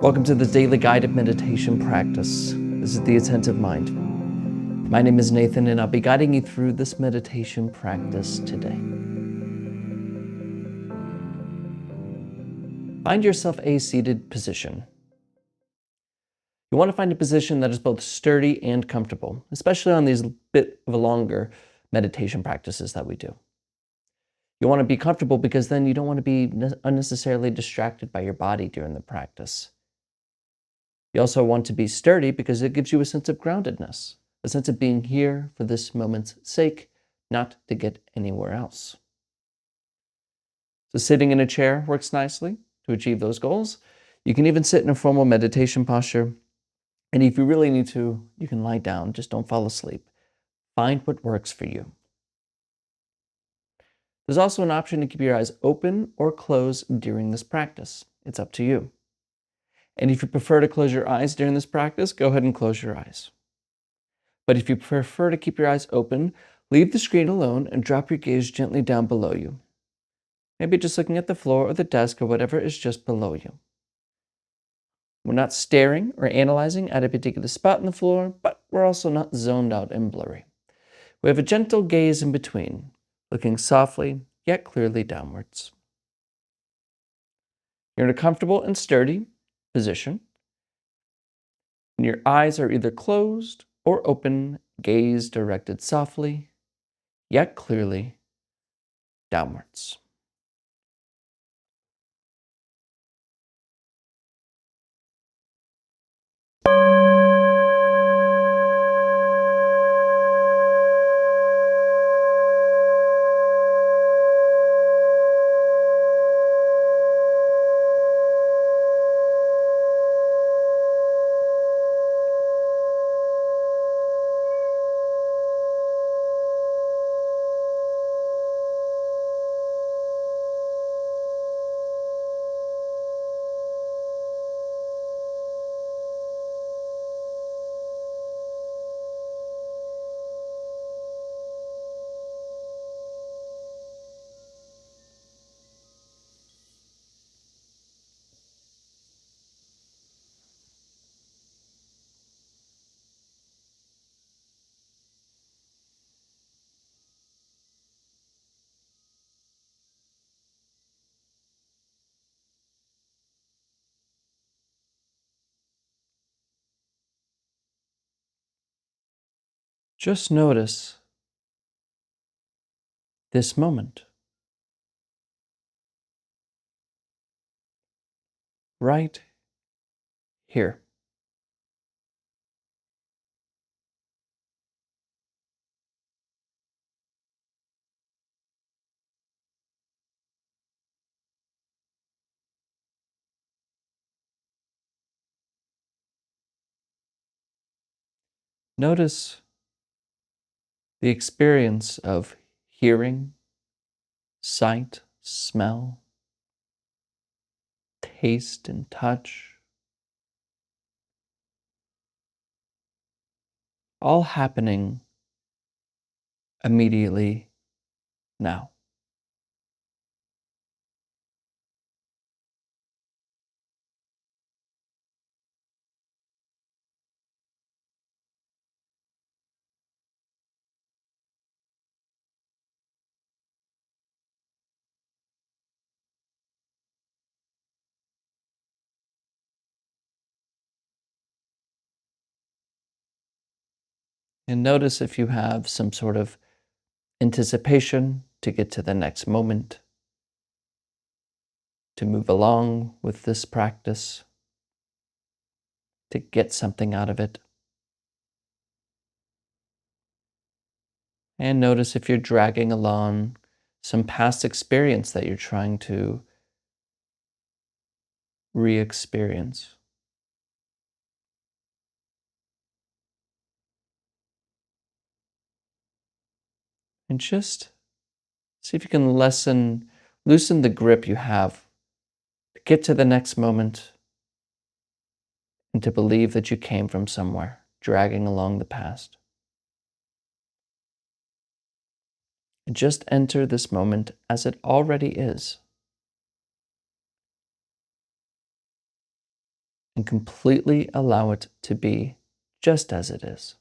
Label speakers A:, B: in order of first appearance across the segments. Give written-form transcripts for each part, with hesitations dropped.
A: Welcome to the daily guided meditation practice. This is the Attentive Mind. My name is Nathan, and I'll be guiding you through this meditation practice today. Find yourself a seated position. You want to find a position that is both sturdy and comfortable, especially on these bit of longer meditation practices that we do. You want to be comfortable because then you don't want to be unnecessarily distracted by your body during the practice. You also want to be sturdy because it gives you a sense of groundedness, a sense of being here for this moment's sake, not to get anywhere else. So sitting in a chair works nicely to achieve those goals. You can even sit in a formal meditation posture. And if you really need to, you can lie down. Just don't fall asleep. Find what works for you. There's also an option to keep your eyes open or closed during this practice. It's up to you. And if you prefer to close your eyes during this practice, go ahead and close your eyes. But if you prefer to keep your eyes open, leave the screen alone and drop your gaze gently down below you. Maybe just looking at the floor or the desk or whatever is just below you. We're not staring or analyzing at a particular spot on the floor, but we're also not zoned out and blurry. We have a gentle gaze in between, looking softly yet clearly downwards. You're in a comfortable and sturdy position, and your eyes are either closed or open, gaze directed softly yet clearly downwards. Just notice this moment, right here. Notice the experience of hearing, sight, smell, taste, and touch, all happening immediately now. And notice if you have some sort of anticipation to get to the next moment, to move along with this practice, to get something out of it. And notice if you're dragging along some past experience that you're trying to re-experience. And just see if you can loosen the grip you have to get to the next moment and to believe that you came from somewhere, dragging along the past. And just enter this moment as it already is. and completely allow it to be just as it is.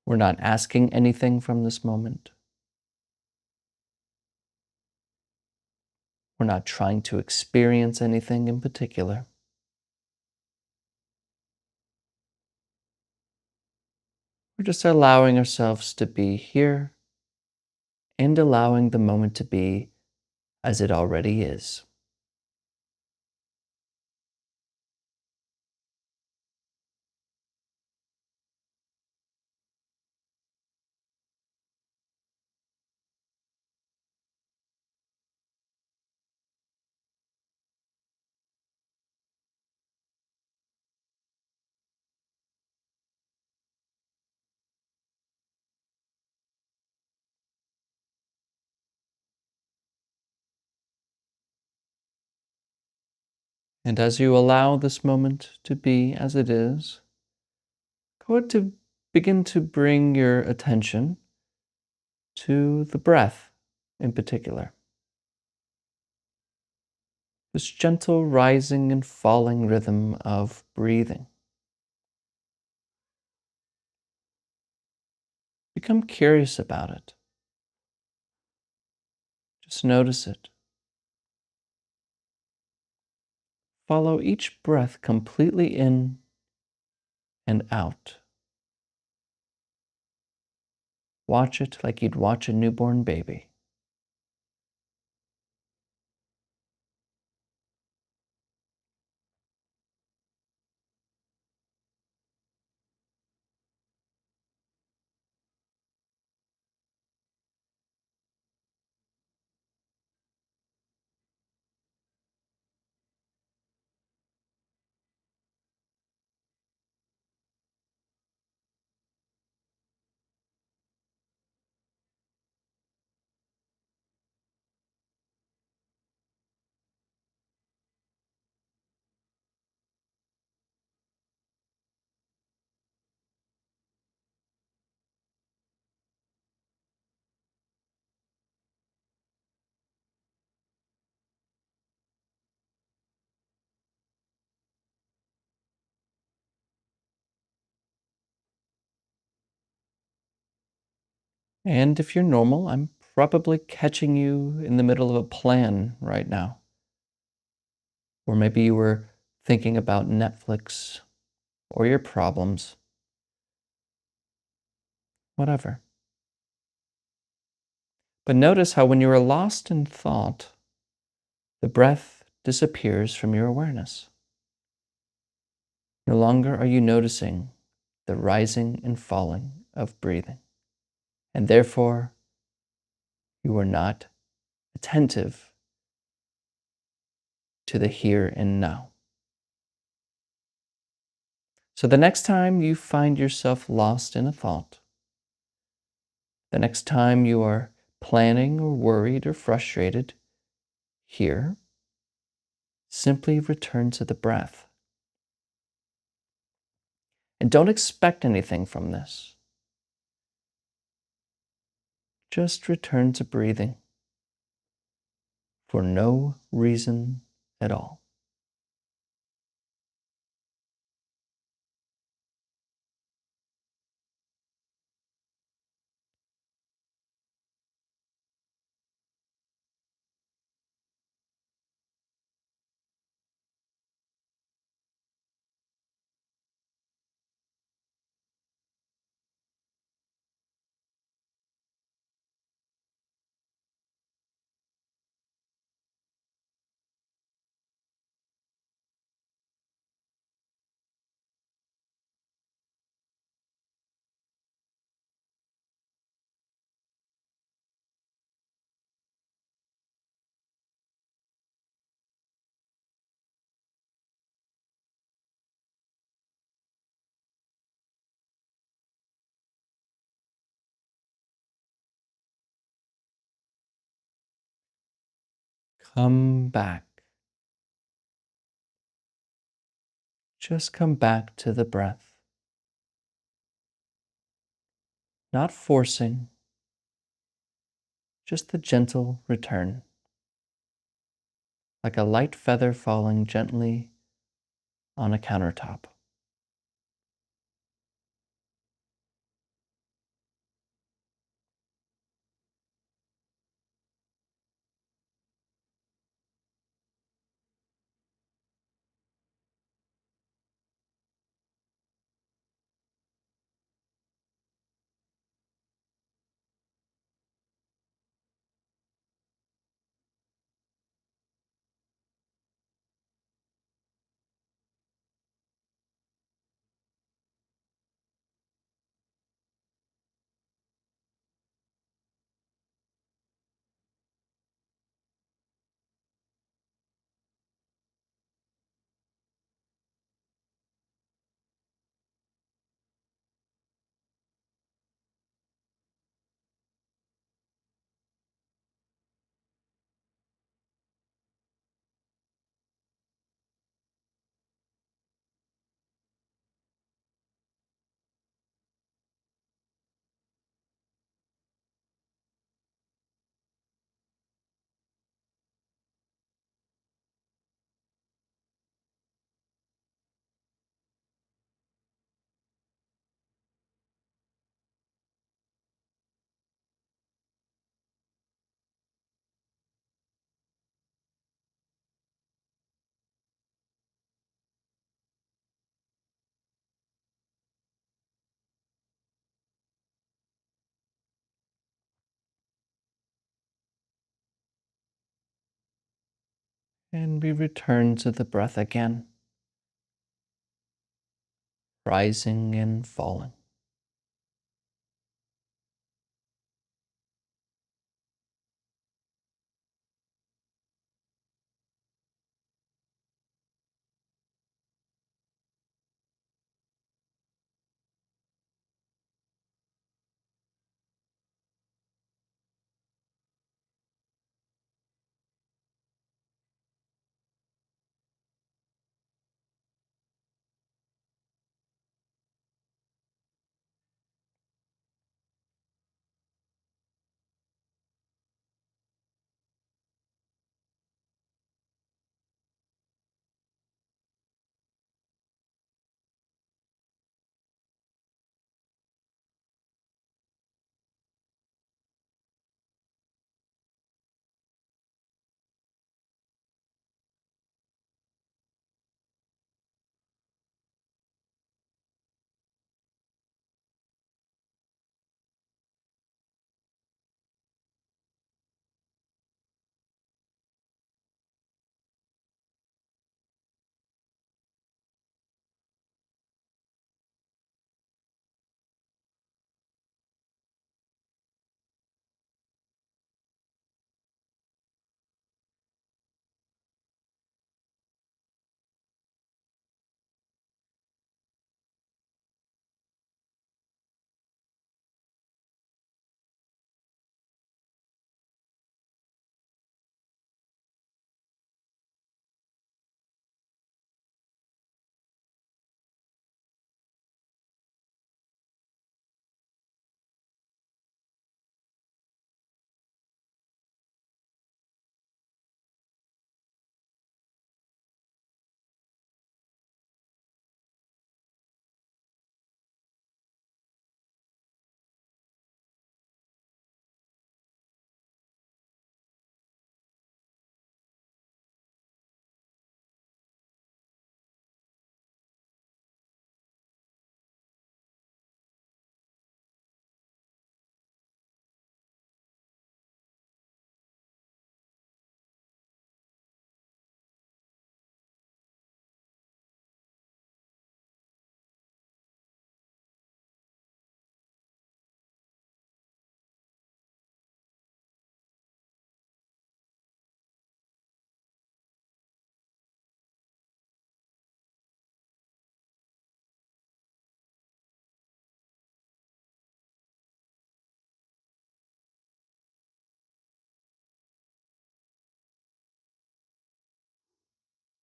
A: We're not asking anything from this moment. We're not trying to experience anything in particular. We're just allowing ourselves to be here and allowing the moment to be as it already is. And as you allow this moment to be as it is, go ahead to begin to bring your attention to the breath in particular. This gentle rising and falling rhythm of breathing. Become curious about it. Just notice it. Follow each breath completely in and out. Watch it like you'd watch a newborn baby. And if you're normal, I'm probably catching you in the middle of a plan right now. Or maybe you were thinking about Netflix or your problems, whatever. But notice how when you are lost in thought, the breath disappears from your awareness. No longer are you noticing the rising and falling of breathing. And therefore, you are not attentive to the here and now. So the next time you find yourself lost in a thought, the next time you are planning or worried or frustrated, here, simply return to the breath. And don't expect anything from this. Just return to breathing for no reason at all. Come back. Just come back to the breath. not forcing, just the gentle return, like a light feather falling gently on a countertop. And we return to the breath again, rising and falling.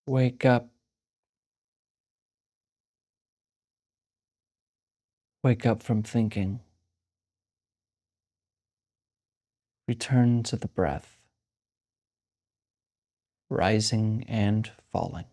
A: Wake up, wake up from thinking. Return to the breath, rising and falling.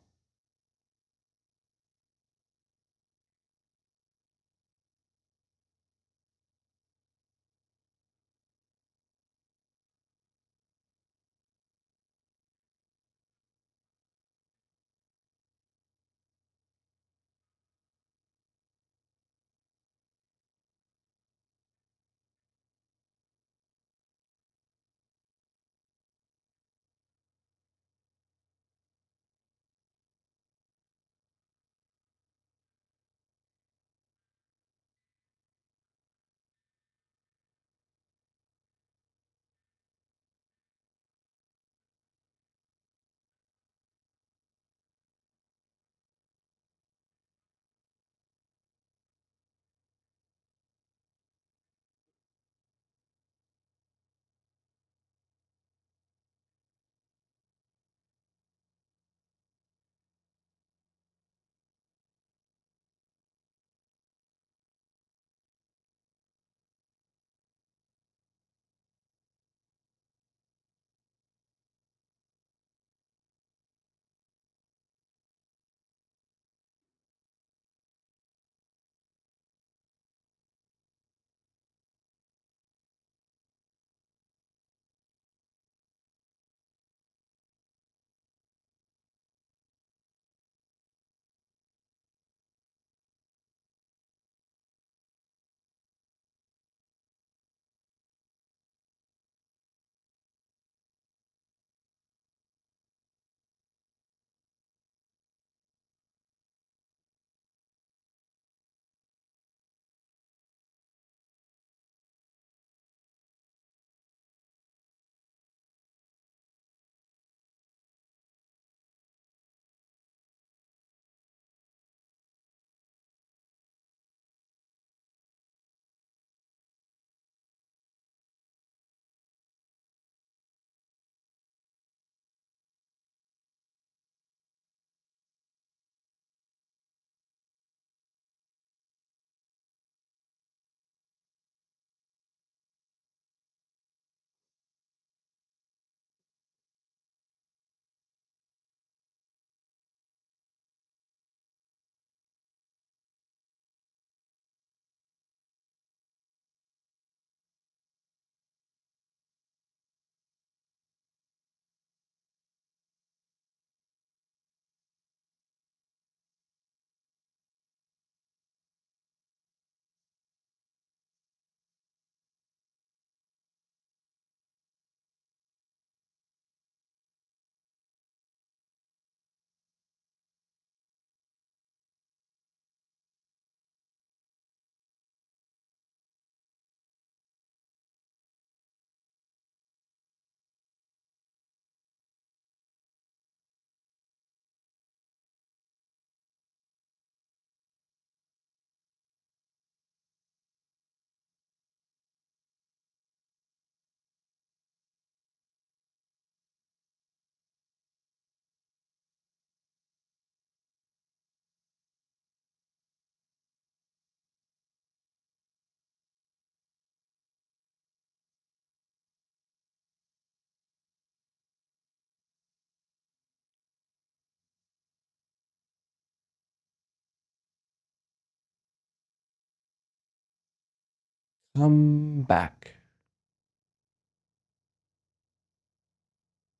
A: Come back.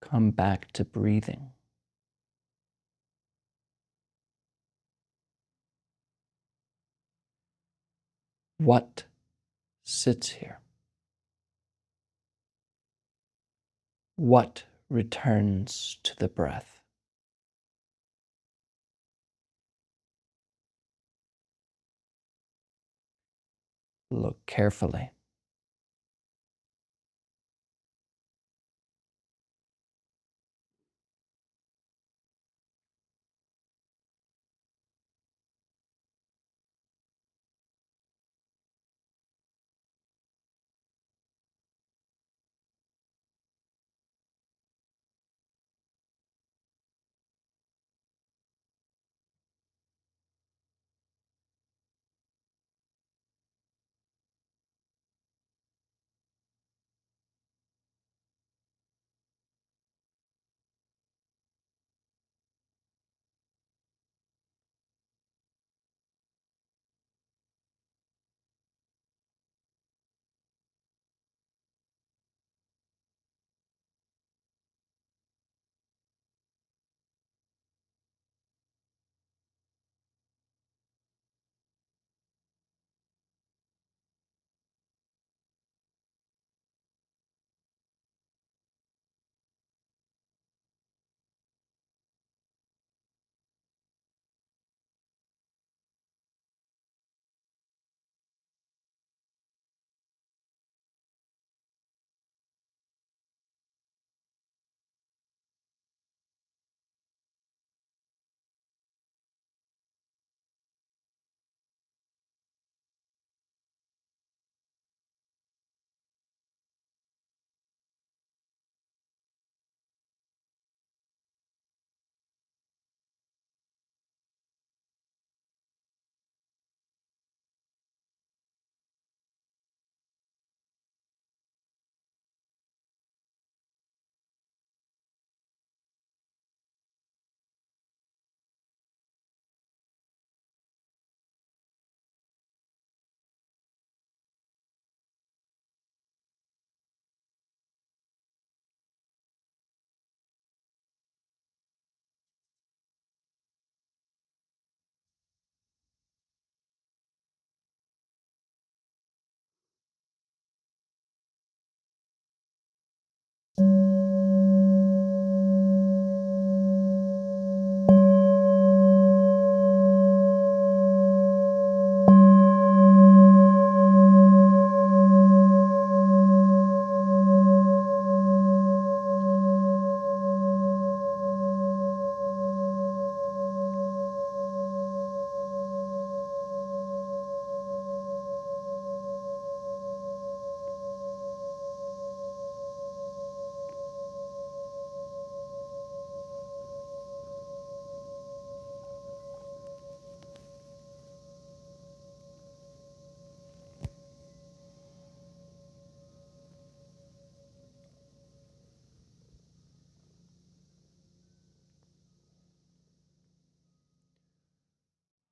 A: Come back to breathing. What sits here? What returns to the breath? Look carefully.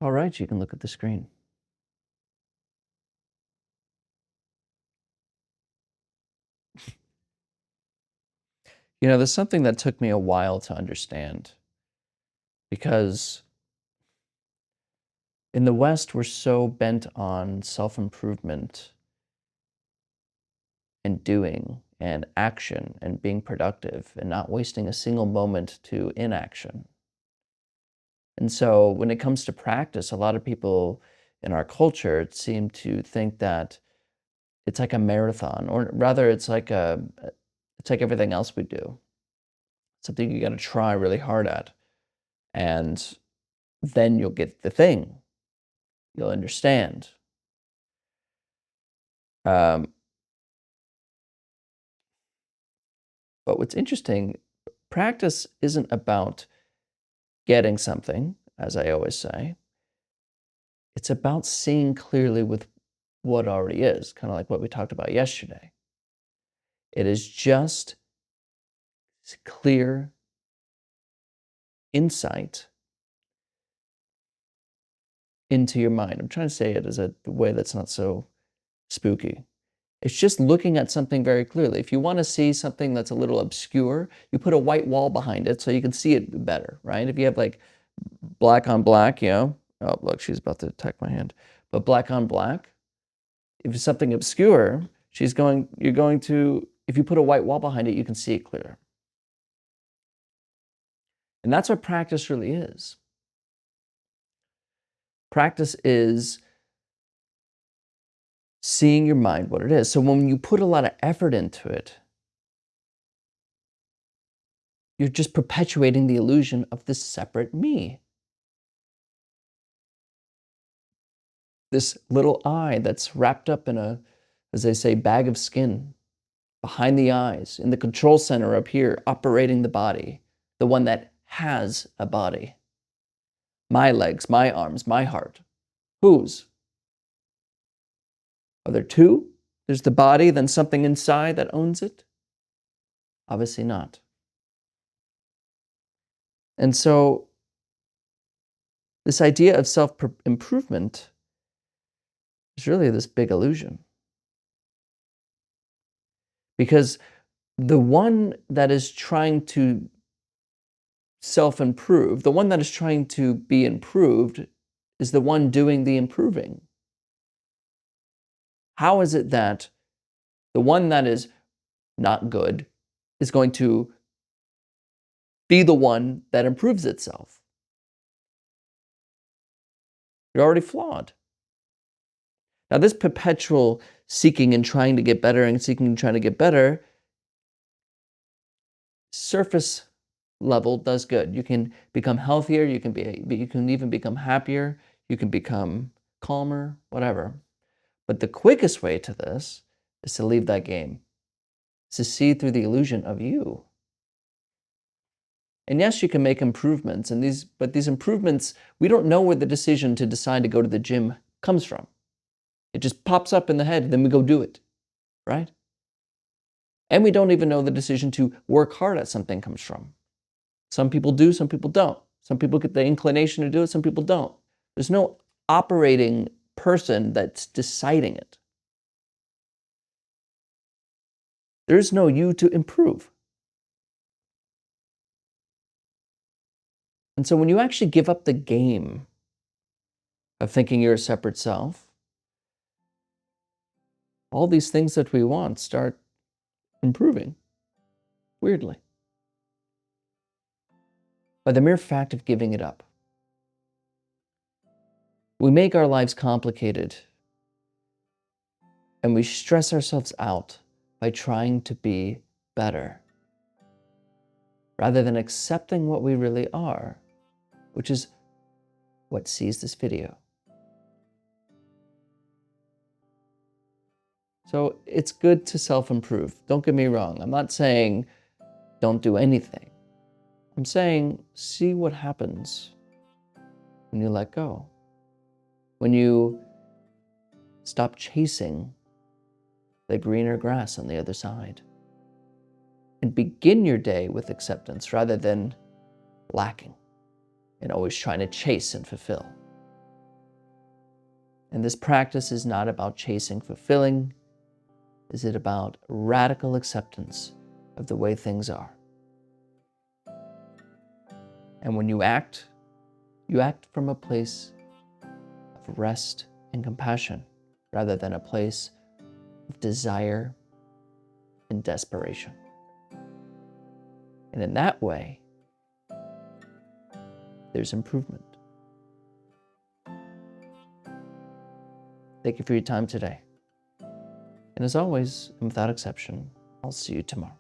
A: All right, you can look at the screen. There's something that took me a while to understand because in the West, we're so bent on self-improvement and doing and action and being productive and not wasting a single moment to inaction. And so when it comes to practice, a lot of people in our culture seem to think that it's like a marathon, or rather it's like everything else we do. Something you got to try really hard at. And then you'll get the thing. You'll understand. Um, but what's interesting, practice isn't about getting something, as I always say. It's about seeing clearly with what already is, kind of like what we talked about yesterday. It is just clear insight into your mind. I'm trying to say it as a way that's not so spooky. It's just looking at something very clearly. If you want to see something that's a little obscure, you put a white wall behind it so you can see it better, right? If you have like black on black, oh, look, she's about to attack my hand. But black on black, if it's something obscure, if you put a white wall behind it, you can see it clearer. And that's what practice really is. Practice is seeing your mind what it is. So when you put a lot of effort into it, you're just perpetuating the illusion of this separate me. This little I that's wrapped up in a, as they say, bag of skin, behind the eyes, in the control center up here, operating the body, the one that has a body. My legs, my arms, my heart. Whose? Are there two? There's the body, then something inside that owns it? Obviously not. And so, this idea of self-improvement is really this big illusion. Because the one that is trying to self-improve, the one that is trying to be improved, is the one doing the improving. How is it that the one that is not good is going to be the one that improves itself? You're already flawed. Now, this perpetual seeking and trying to get better and seeking and trying to get better, surface level does good. You can become healthier, you can even become happier, you can become calmer, whatever. But the quickest way to this is to leave that game, is to see through the illusion of you. And yes, you can make improvements, but these improvements, we don't know where the decision to decide to go to the gym comes from. It just pops up in the head, and then we go do it, right? And we don't even know the decision to work hard at something comes from. Some people do, some people don't. Some people get the inclination to do it, some people don't. There's no operating person that's deciding it. There's no you to improve. And so when you actually give up the game of thinking you're a separate self, all these things that we want start improving, weirdly. By the mere fact of giving it up. We make our lives complicated and we stress ourselves out by trying to be better, rather than accepting what we really are, which is what sees this video. So it's good to self-improve. Don't get me wrong. I'm not saying don't do anything. I'm saying see what happens when you let go. When you stop chasing the greener grass on the other side. And begin your day with acceptance rather than lacking and always trying to chase and fulfill. And this practice is not about chasing fulfilling. Is it about radical acceptance of the way things are? And when you act from a place of rest and compassion rather than a place of desire and desperation. And in that way, there's improvement. Thank you for your time today. And as always, and without exception, I'll see you tomorrow.